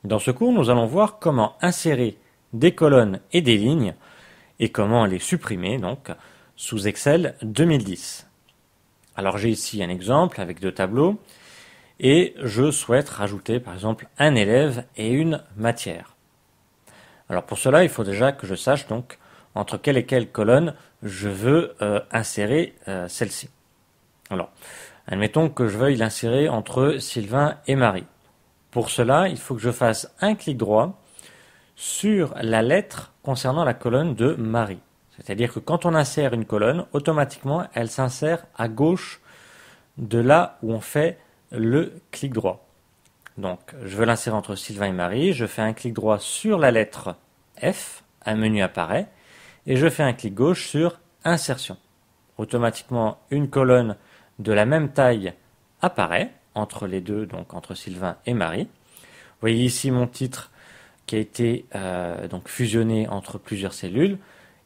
Dans ce cours, nous allons voir comment insérer des colonnes et des lignes et comment les supprimer donc sous Excel 2010. Alors j'ai ici un exemple avec deux tableaux et je souhaite rajouter par exemple un élève et une matière. Alors pour cela, il faut déjà que je sache donc entre quelle et quelle colonne je veux insérer celle-ci. Alors, admettons que je veuille l'insérer entre Sylvain et Marie. Pour cela, il faut que je fasse un clic droit sur la lettre concernant la colonne de Marie. C'est-à-dire que quand on insère une colonne, automatiquement, elle s'insère à gauche de là où on fait le clic droit. Donc, je veux l'insérer entre Sylvain et Marie, je fais un clic droit sur la lettre F, un menu apparaît, et je fais un clic gauche sur Insertion. Automatiquement, une colonne de la même taille apparaît entre les deux, donc entre Sylvain et Marie. Vous voyez ici mon titre qui a été donc fusionné entre plusieurs cellules.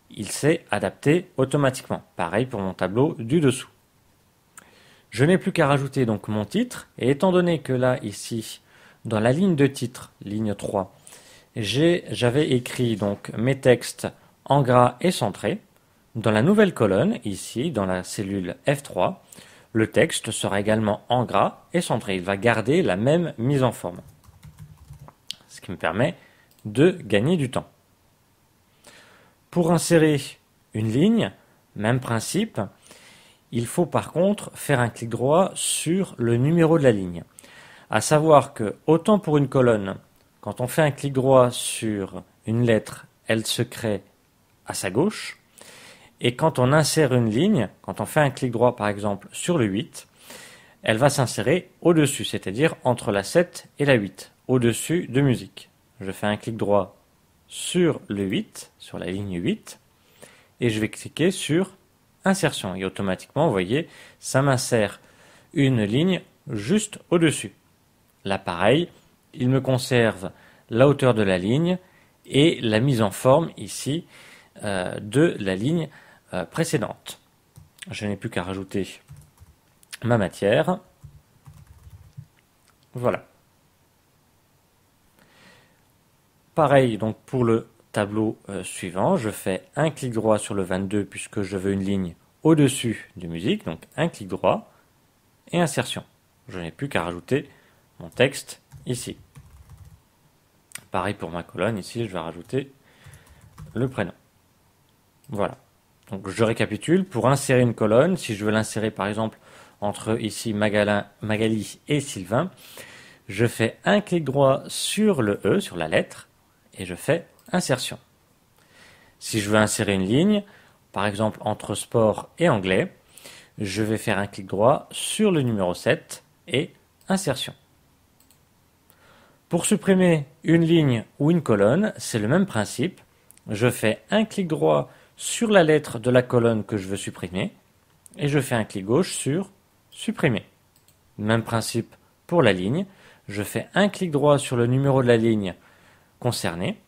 Il s'est adapté automatiquement. Pareil pour mon tableau du dessous. Je n'ai plus qu'à rajouter donc mon titre, et étant donné que là, ici, dans la ligne de titre, ligne 3, j'avais écrit donc mes textes en gras et centré. Dans la nouvelle colonne, ici, dans la cellule F3, le texte sera également en gras et centré. Il va garder la même mise en forme. Ce qui me permet de gagner du temps. Pour insérer une ligne, même principe, il faut par contre faire un clic droit sur le numéro de la ligne. À savoir que, autant pour une colonne, quand on fait un clic droit sur une lettre, elle se crée à sa gauche. Et quand on insère une ligne, quand on fait un clic droit par exemple sur le 8, elle va s'insérer au-dessus, c'est-à-dire entre la 7 et la 8, au-dessus de musique. Je fais un clic droit sur le 8, sur la ligne 8, et je vais cliquer sur Insertion. Et automatiquement, vous voyez, ça m'insère une ligne juste au-dessus. Là, pareil, il me conserve la hauteur de la ligne et la mise en forme ici de la ligne précédente. Je n'ai plus qu'à rajouter ma matière. Voilà. Pareil donc pour le tableau suivant, je fais un clic droit sur le 22 puisque je veux une ligne au-dessus de musique, donc un clic droit et insertion. Je n'ai plus qu'à rajouter mon texte ici. Pareil pour ma colonne, ici je vais rajouter le prénom. Voilà. Donc je récapitule, pour insérer une colonne, si je veux l'insérer par exemple entre ici Magali et Sylvain, je fais un clic droit sur le E, sur la lettre, et je fais insertion. Si je veux insérer une ligne, par exemple entre sport et anglais, je vais faire un clic droit sur le numéro 7 et insertion. Pour supprimer une ligne ou une colonne, c'est le même principe. Je fais un clic droit sur la lettre de la colonne que je veux supprimer et je fais un clic gauche sur supprimer. Même principe pour la ligne. Je fais un clic droit sur le numéro de la ligne concernée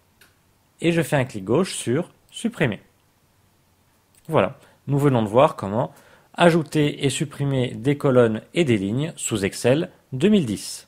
et je fais un clic gauche sur supprimer. Voilà, nous venons de voir comment ajouter et supprimer des colonnes et des lignes sous Excel 2010.